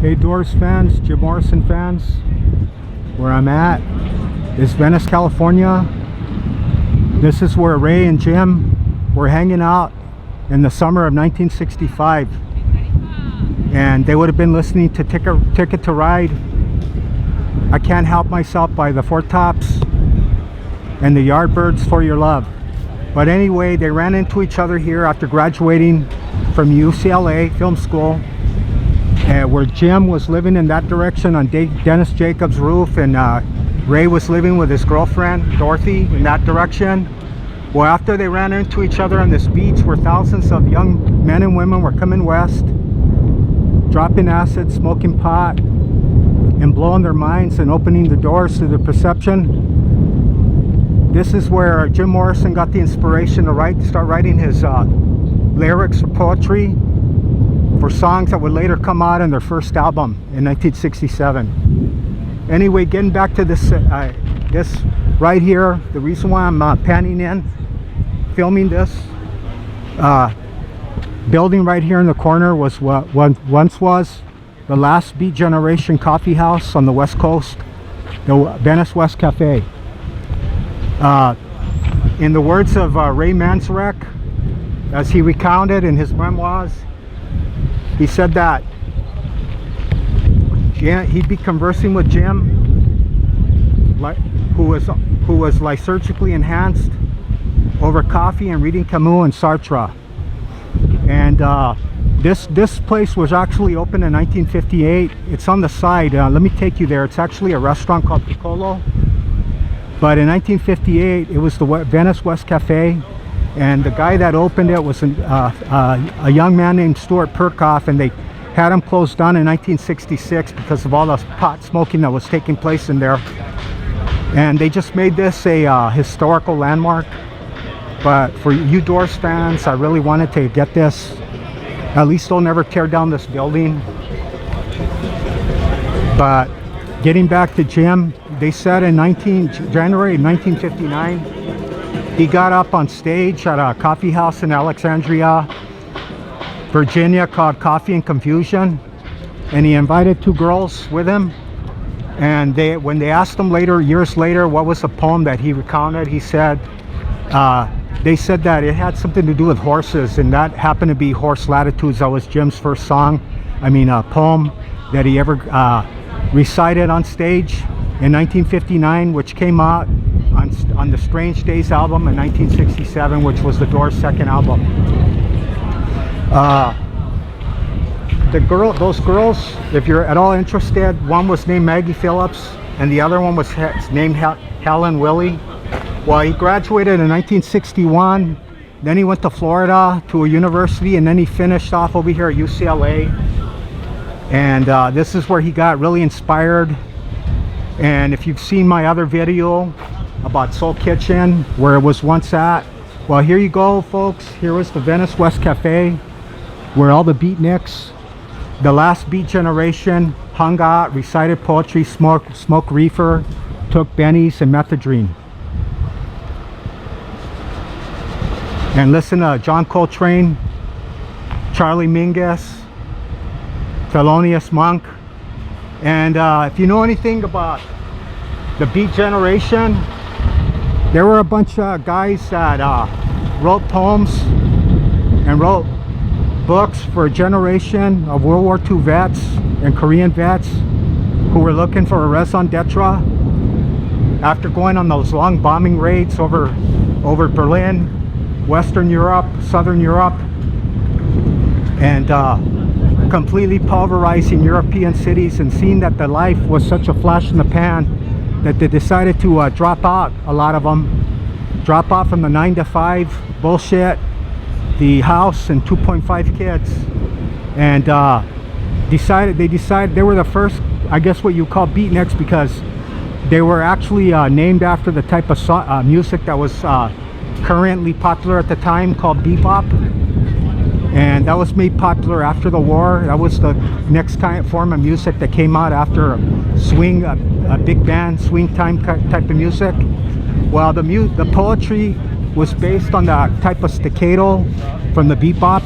Hey Doors fans, Jim Morrison fans, where I'm at is Venice, California. This is where Ray and Jim were hanging out in the summer of 1965, and they would have been listening to Ticket to Ride, I Can't Help Myself by the Four Tops, and the Yardbirds For Your Love. But anyway, they ran into each other here after graduating from UCLA film school, where Jim was living in that direction on Dennis Jacobs' roof, and Ray was living with his girlfriend Dorothy in that direction. Well, after they ran into each other on this beach where thousands of young men and women were coming west, dropping acid, smoking pot, and blowing their minds and opening the doors to their perception, this is where Jim Morrison got the inspiration to start writing his lyrics or poetry for songs that would later come out in their first album in 1967. Anyway, getting back to this this right here, the reason why I'm panning in, filming this building right here in the corner was what once was the last Beat Generation coffee house on the West Coast, the Venice West Cafe. In the words of Ray Manzarek, as he recounted in his memoirs, he said that he'd be conversing with Jim, who was lysergically enhanced, over coffee and reading Camus and Sartre. And this place was actually opened in 1958. It's on the side. Let me take you there. It's actually a restaurant called Piccolo. But in 1958, it was the Venice West Cafe. And the guy that opened it was a young man named STUART PERKOFF, and they had him closed down in 1966 because of all the pot smoking that was taking place in there. And they just made this a historical landmark. But for you Doors fans, I really wanted to get this. At least they'll never tear down this building. But getting back to Jim, they said in January 1959, he got up on stage at a coffee house in Alexandria, Virginia called Coffee and Confusion, and he invited two girls with him. And when they asked him years later, what was the poem that he recounted, he said, they said that it had something to do with horses, and that happened to be Horse Latitudes. That was Jim's first poem that he ever recited on stage in 1959, which came out on the Strange Days album in 1967, which was the Doors' second album. Those girls, if you're at all interested, one was named Maggie Phillips and the other one was named Helen Willie. Well, he graduated in 1961, then he went to Florida to a university, and then he finished off over here at UCLA. And this is where he got really inspired. And if you've seen my other video about Soul Kitchen, where it was once at, well, here you go, folks. Here was the Venice West Cafe, where all the beatniks, the last Beat Generation, hung out, recited poetry, smoked reefer, took bennies and methadone. And listen to John Coltrane, Charlie Mingus, Thelonious Monk. And if you know anything about the Beat Generation, there were a bunch of guys that wrote poems and wrote books for a generation of World War II vets and Korean vets who were looking for a raison d'etre after going on those long bombing raids over Berlin, Western Europe, Southern Europe, and completely pulverizing European cities, and seeing that the life was such a flash in the pan that they decided to drop out. A lot of them drop out from the 9-to-5 bullshit, the house and 2.5 kids, and they decided they were the first, I guess what you call beatniks, because they were actually named after the type of music that was currently popular at the time, called bebop. And that was made popular after the war. That was the next kind of form of music that came out after swing, a big band, swing time type of music. Well, the poetry was based on the type of staccato from the bebop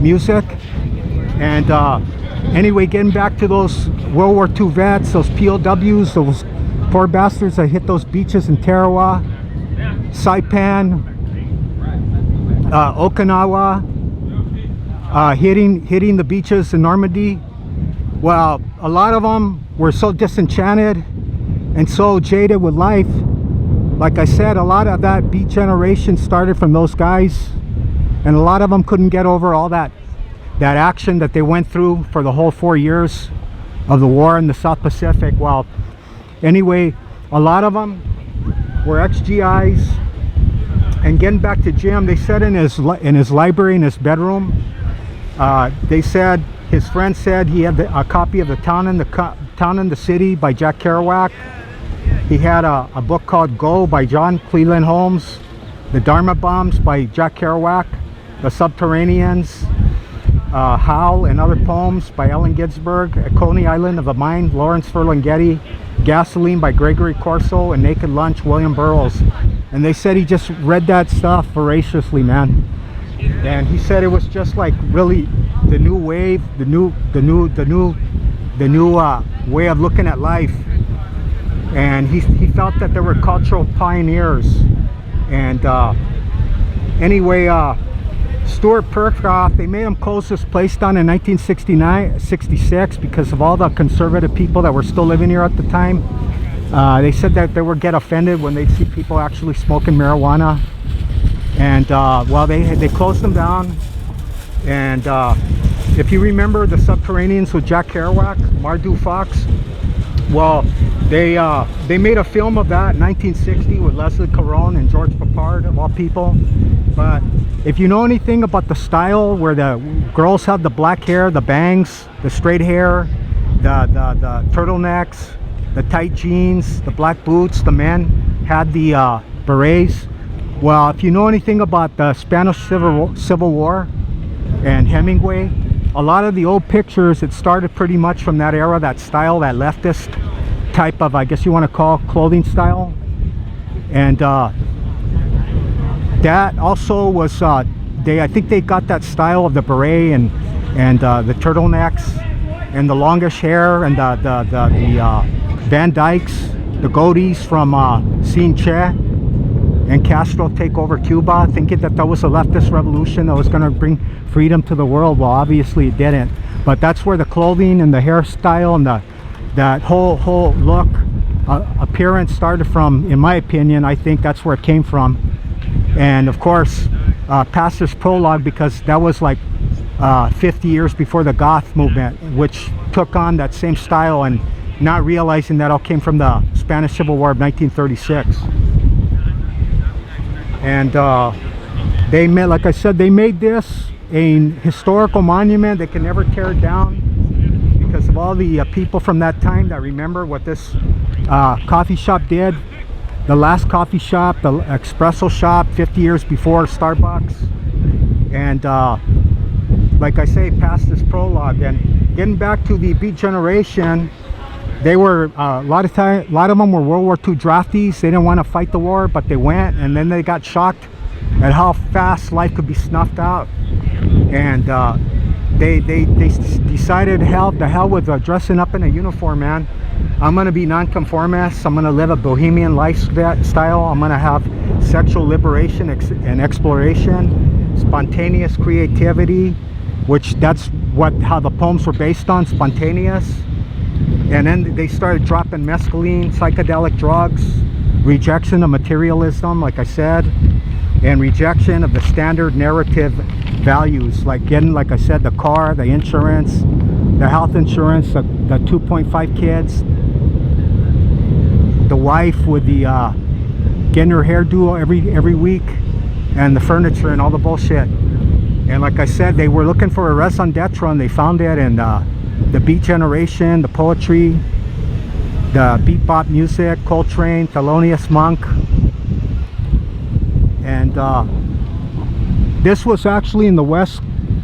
music. And Anyway, getting back to those World War II vets, those POWs, those poor bastards that hit those beaches in Tarawa, Saipan, Okinawa, hitting the beaches in Normandy. Well, a lot of them were so disenchanted and so jaded with life. Like I said, a lot of that beat generation started from those guys, and a lot of them couldn't get over all that action that they went through for the whole 4 years of the war in the South Pacific. Well, anyway, a lot of them were ex-GIs. And getting back to Jim, they said in his library, in his bedroom, they said his friend said he had a copy of The Town and the City by Jack Kerouac. He had a book called Go by John Cleveland Holmes, The Dharma Bombs by Jack Kerouac, The Subterraneans, Howl and Other Poems by Allen Ginsberg, A Coney Island of the Mind, Lawrence Ferlinghetti, Gasoline by Gregory Corso, and Naked Lunch, William Burroughs. And they said he just read that stuff voraciously, man. And he said it was just like really the new wave, the new way of looking at life. And he felt that there were cultural pioneers. And anyway, STUART PERKOFF, they made him close this place down in 1966 because of all the conservative people that were still living here at the time. They said that they would get offended when they'd see people actually smoking marijuana. And well, they closed them down. And if you remember The Subterraneans with Jack Kerouac, Mardu Fox, well, they made a film of that in 1960 with Leslie Caron and George Papard, of all people. But if you know anything about the style where the girls have the black hair, the bangs, the straight hair, the turtlenecks, the tight jeans, the black boots, the men had the berets. Well, if you know anything about the Spanish Civil War and Hemingway, a lot of the old pictures, it started pretty much from that era, that style, that leftist type of, I guess you want to call, clothing style. And that also was, I think they got that style of the beret and the turtlenecks and the longish hair and the Van Dykes, the goatees from seeing Che and Castro take over Cuba, thinking that that was a leftist revolution that was going to bring freedom to the world. Well, obviously it didn't. But that's where the clothing and the hairstyle and that whole look, appearance started from, in my opinion. I think that's where it came from. And of course, past this prologue, because that was like 50 years before the Goth movement, which took on that same style, and not realizing that all came from the Spanish Civil War of 1936. And they made, like I said, they made this a historical monument. They can never tear it down because of all the people from that time that remember what this coffee shop did. The last coffee shop, the espresso shop, 50 years before Starbucks. And like I say, past this prologue, and getting back to the Beat generation, they were a lot of them were World War II draftees. They didn't want to fight the war, but they went, and then they got shocked at how fast life could be snuffed out. And they decided, the hell with dressing up in a uniform, man. I'm gonna be nonconformist. I'm gonna live a bohemian lifestyle. I'm gonna have sexual liberation and exploration, spontaneous creativity, which that's how the poems were based on, spontaneous. And then they started dropping mescaline, psychedelic drugs, rejection of materialism, like I said, and rejection of the standard narrative values, like getting, like I said, the car, the insurance, the health insurance, the 2.5 kids, the wife with the getting her hairdo every week, and the furniture and all the bullshit. And like I said, they were looking for a raison d'etre, and they found it in the beat generation, the poetry, the beatbop music, Coltrane, Thelonious Monk. And this was actually in the West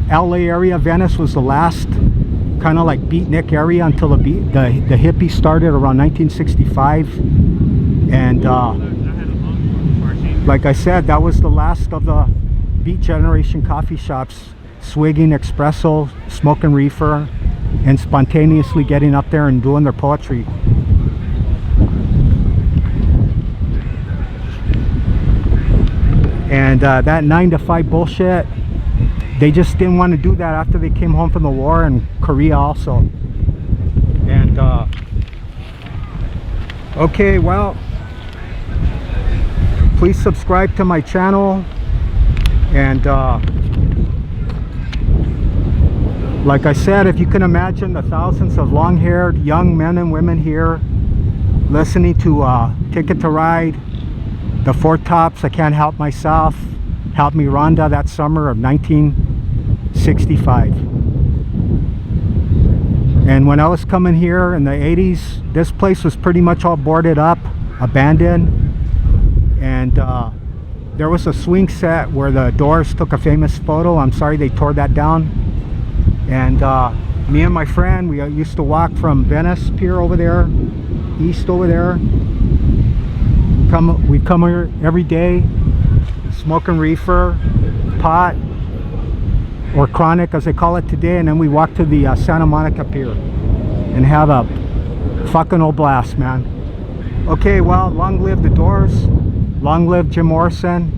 LA area. Venice was the last kind of like beatnik area until the hippies started around 1965. And like I said, that was the last of the beat generation coffee shops, swigging espresso, smoking reefer, and spontaneously getting up there and doing their poetry. And that 9 to 5 bullshit, they just didn't want to do that after they came home from the war, and Korea also. And okay, well, please subscribe to my channel. And like I said, if you can imagine the thousands of long-haired young men and women here listening to Ticket to Ride, the Four Tops, I Can't Help Myself, Help Me Rhonda, that summer of 1965. And when I was coming here in the 80s, this place was pretty much all boarded up, abandoned. And there was a swing set where the Doors took a famous photo. I'm sorry they tore that down. And me and my friend, we used to walk from Venice Pier over there, east over there. We'd come here every day, smoking reefer, pot, or chronic as they call it today, and then we walk to the Santa Monica Pier and have a fucking old blast, man. Okay, well, long live the Doors, long live Jim Morrison,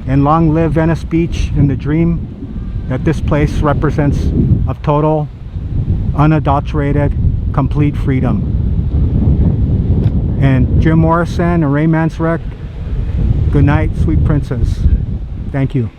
and long live Venice Beach and the dream that this place represents of total, unadulterated, complete freedom. And Jim Morrison and Ray Manzarek, good night, sweet princess. Thank you.